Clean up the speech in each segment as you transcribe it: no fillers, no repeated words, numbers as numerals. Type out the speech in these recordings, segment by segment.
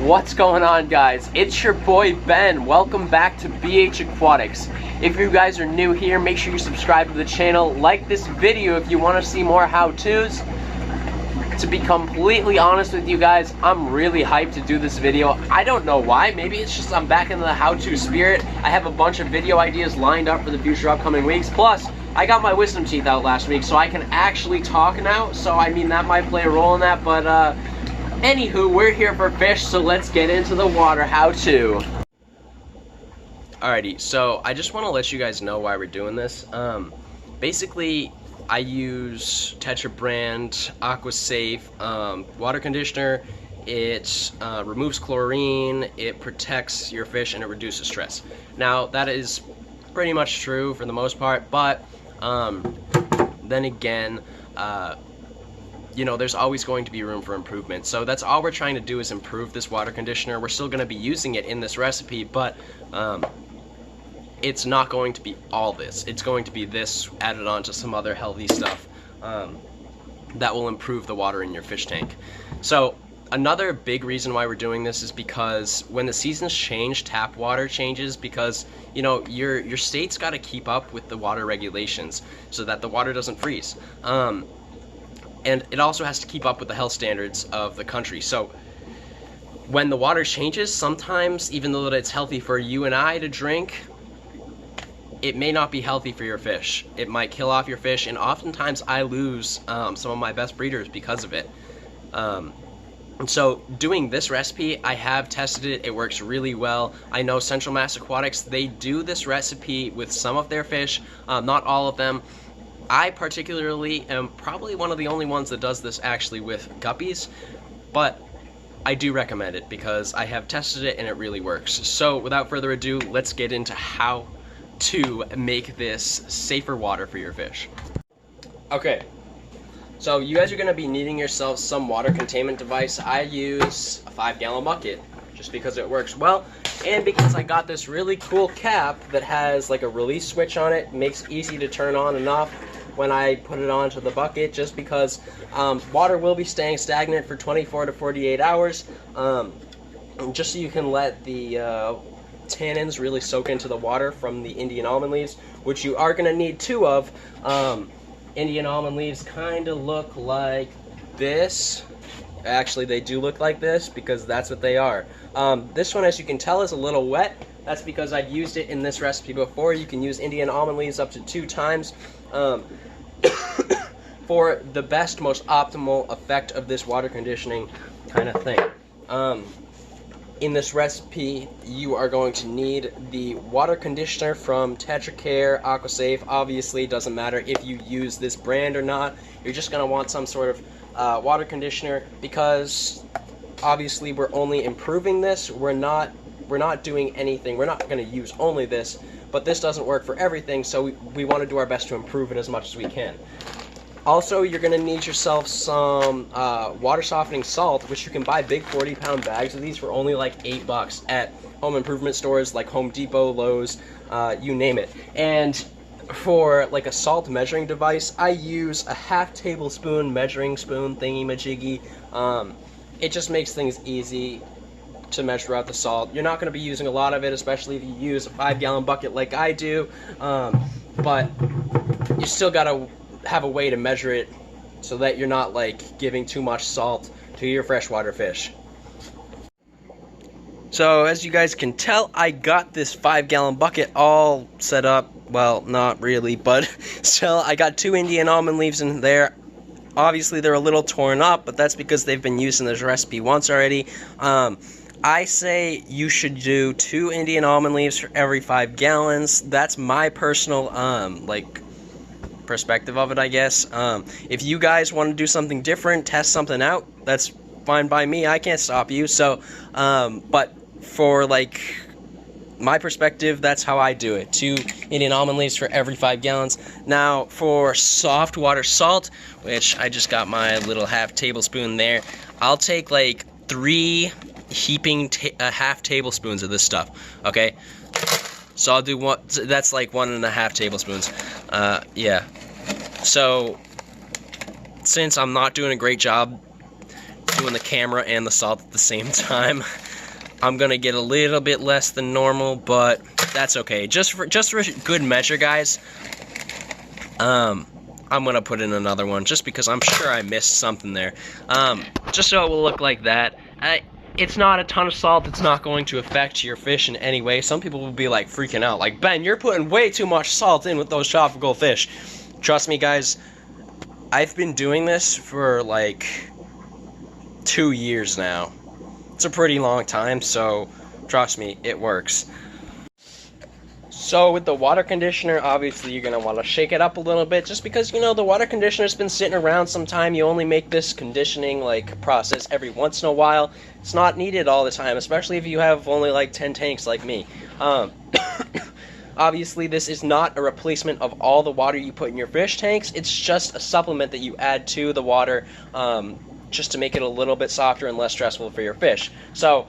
What's going on, guys? It's your boy Ben. Welcome back to BH Aquatics. If you guys are new here, make sure you subscribe to the channel, like this video if you want to see more how-tos. To be completely honest with you guys, I'm really hyped to do this video. I don't know why. Maybe it's just I'm back in the how-to spirit. I have a bunch of video ideas lined up for the future upcoming weeks. Plus, I got my wisdom teeth out last week, so I can actually talk now. So, I mean, that might play a role in that, but, anywho, we're here for fish, so let's get into the water how-to. Alrighty, so I just want to let you guys know why we're doing this. Basically, I use Tetra brand AquaSafe water conditioner. It removes chlorine, it protects your fish, and it reduces stress. Now, that is pretty much true for the most part, but then again, you know, there's always going to be room for improvement. So that's all we're trying to do is improve this water conditioner. We're still going to be using it in this recipe, but it's not going to be all this. It's going to be this added on to some other healthy stuff that will improve the water in your fish tank. So another big reason why we're doing this is because when the seasons change, tap water changes because, you know, your state's got to keep up with the water regulations so that the water doesn't freeze. And it also has to keep up with the health standards of the country. So when the water changes, sometimes, even though it's healthy for you and I to drink, it may not be healthy for your fish. It might kill off your fish, and oftentimes I lose some of my best breeders because of it. And so doing this recipe, I have tested it. It works really well. I know Central Mass Aquatics, they do this recipe with some of their fish, not all of them. I particularly am probably one of the only ones that does this actually with guppies, but I do recommend it because I have tested it and it really works. So without further ado, let's get into how to make this safer water for your fish. Okay, so you guys are going to be needing yourself some water containment device. I use a 5-gallon bucket just because it works well, and because I got this really cool cap that has like a release switch on it. Makes it easy to turn on and off when I put it onto the bucket, just because water will be staying stagnant for 24 to 48 hours, just so you can let the tannins really soak into the water from the Indian almond leaves, which you are going to need 2 of. Indian almond leaves kind of look like this. Actually, they do look like this because that's what they are. This one, as you can tell, is a little wet. That's because I've used it in this recipe before. You can use Indian almond leaves up to 2 times for the best, most optimal effect of this water conditioning kind of thing. In this recipe, you are going to need the water conditioner from Tetra Care AquaSafe. Obviously, it doesn't matter if you use this brand or not. You're just going to want some sort of water conditioner because obviously we're only improving this. We're not doing anything. We're not going to use only this, but this doesn't work for everything, so we want to do our best to improve it as much as we can. Also, you're going to need yourself some water softening salt, which you can buy big 40-pound bags of these for only like $8 at home improvement stores like Home Depot, Lowe's, you name it. And for like a salt measuring device, I use a ½ tablespoon measuring spoon thingy-majiggy. It just makes things easy to measure out the salt. You're not going to be using a lot of it, especially if you use a 5-gallon bucket like I do, but you still got to have a way to measure it so that you're not like giving too much salt to your freshwater fish. So as you guys can tell, I got this 5-gallon bucket all set up. Well, not really, but still, I got 2 Indian almond leaves in there. Obviously they're a little torn up, but that's because they've been used in this recipe once already. I say you should do 2 Indian almond leaves for every 5 gallons. That's my personal like perspective of it, I guess. If you guys want to do something different, test something out, that's fine by me. I can't stop you. So but for like my perspective, that's how I do it. 2 Indian almond leaves for every 5 gallons. Now for soft water salt, which I just got my little ½ tablespoon there, I'll take like 3 heaping ½ tablespoons of this stuff. Okay, so I'll do one. That's like 1½ tablespoons. Yeah. So since I'm not doing a great job doing the camera and the salt at the same time. I'm gonna get a little bit less than normal, but that's okay. Just for good measure, guys. I'm gonna put in another one just because I'm sure I missed something there. Just so it will look like that. It's not a ton of salt. It's not going to affect your fish in any way. Some people will be like freaking out, like, Ben, you're putting way too much salt in with those tropical fish. Trust me, guys. I've been doing this for like 2 years now. It's a pretty long time, so trust me, it works. So with the water conditioner, obviously you're going to want to shake it up a little bit, just because, you know, the water conditioner's been sitting around some time. You only make this conditioning like process every once in a while. It's not needed all the time, especially if you have only like 10 tanks like me. Obviously this is not a replacement of all the water you put in your fish tanks. It's just a supplement that you add to the water, just to make it a little bit softer and less stressful for your fish. So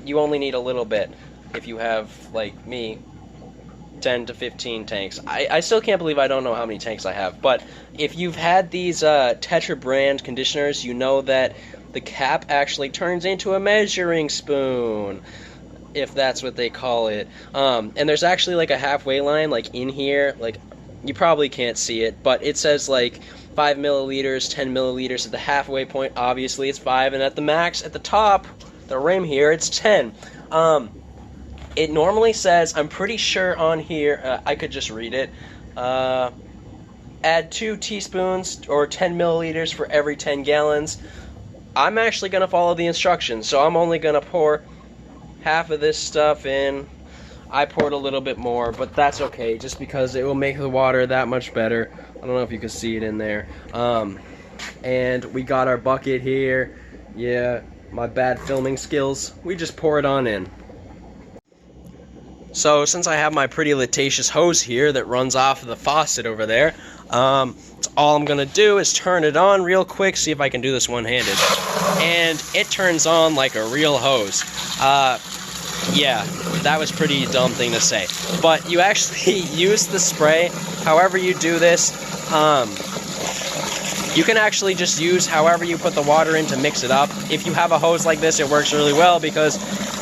you only need a little bit if you have, like me, 10 to 15 tanks. I still can't believe I don't know how many tanks I have, but if you've had these Tetra brand conditioners, you know that the cap actually turns into a measuring spoon, if that's what they call it. And there's actually like a halfway line, like in here, like you probably can't see it, but it says like 5 milliliters, 10 milliliters. At the halfway point, obviously it's 5, and at the max, at the top, the rim here, it's 10. It normally says, I'm pretty sure on here, I could just read it, add 2 teaspoons or 10 milliliters for every 10 gallons. I'm actually going to follow the instructions, so I'm only going to pour half of this stuff in. I poured a little bit more, but that's okay, just because it will make the water that much better. I don't know if you can see it in there. And we got our bucket here. Yeah, my bad filming skills. We just pour it on in. So since I have my pretty latacious hose here that runs off of the faucet over there, all I'm going to do is turn it on real quick, see if I can do this one-handed. And it turns on like a real hose. Yeah, that was a pretty dumb thing to say. But you actually use the spray, however you do this. You can actually just use however you put the water in to mix it up. If you have a hose like this, it works really well, because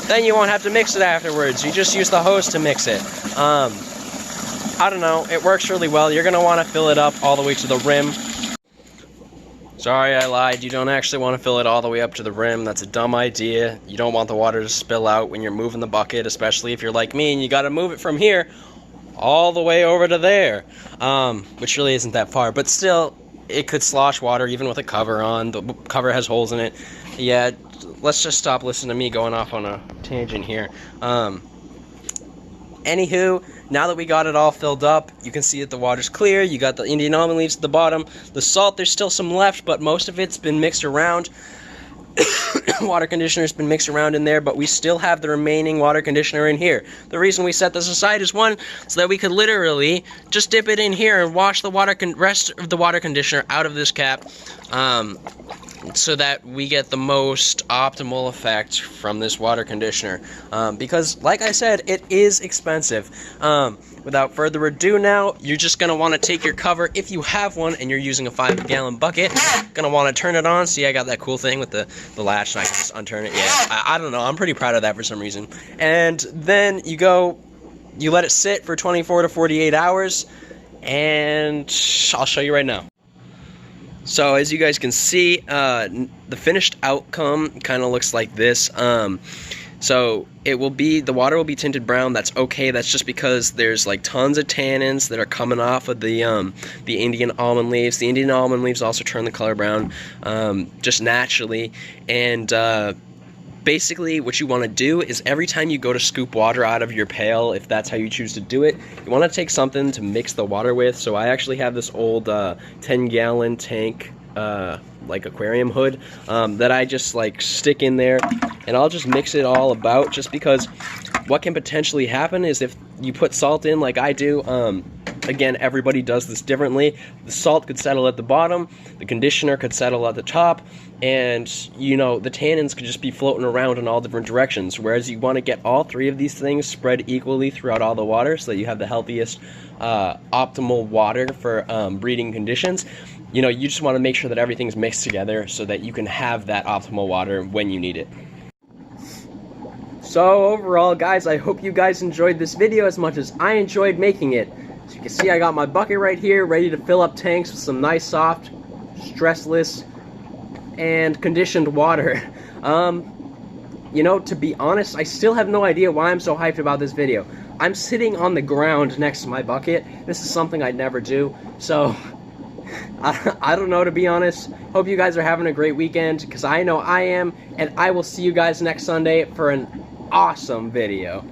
then you won't have to mix it afterwards. You just use the hose to mix it. I don't know, it works really well. You're going to want to fill it up all the way to the rim. Sorry, I lied. You don't actually want to fill it all the way up to the rim. That's a dumb idea. You don't want the water to spill out when you're moving the bucket, especially if you're like me and you got to move it from here all the way over to there, which really isn't that far. But still, it could slosh water even with a cover on. The cover has holes in it. Yeah, let's just stop listening to me going off on a tangent here. Anywho, now that we got it all filled up, you can see that the water's clear. You got the Indian almond leaves at the bottom. The salt, there's still some left, but most of it's been mixed around. Water conditioner's been mixed around in there, but we still have the remaining water conditioner in here. The reason we set this aside is, one, so that we could literally just dip it in here and wash the rest of the water conditioner out of this cap, so that we get the most optimal effect from this water conditioner, because like I said, it is expensive. Without further ado now, you're just going to want to take your cover, if you have one and you're using a 5-gallon bucket, going to want to turn it on. See, I got that cool thing with the latch, and I can just unturn it. Yeah, I don't know, I'm pretty proud of that for some reason. And then you let it sit for 24 to 48 hours, and I'll show you right now. So as you guys can see, the finished outcome kind of looks like this. So the water will be tinted brown. That's okay. That's just because there's like tons of tannins that are coming off of the Indian almond leaves. The Indian almond leaves also turn the color brown, just naturally. And basically what you want to do is, every time you go to scoop water out of your pail, if that's how you choose to do it, you want to take something to mix the water with. So I actually have this old 10-gallon tank, like aquarium hood, that I just like stick in there, and I'll just mix it all about, just because what can potentially happen is, if you put salt in like I do, again, everybody does this differently. The salt could settle at the bottom, the conditioner could settle at the top, and, you know, the tannins could just be floating around in all different directions. Whereas you want to get all three of these things spread equally throughout all the water, so that you have the healthiest, optimal water for breeding conditions. you know, you just want to make sure that everything's mixed together so that you can have that optimal water when you need it. So overall, guys, I hope you guys enjoyed this video as much as I enjoyed making it. So you can see I got my bucket right here ready to fill up tanks with some nice, soft, stressless, and conditioned water. You know, to be honest, I still have no idea why I'm so hyped about this video. I'm sitting on the ground next to my bucket. This is something I'd never do, so I don't know, to be honest. Hope you guys are having a great weekend, because I know I am, and I will see you guys next Sunday for an awesome video.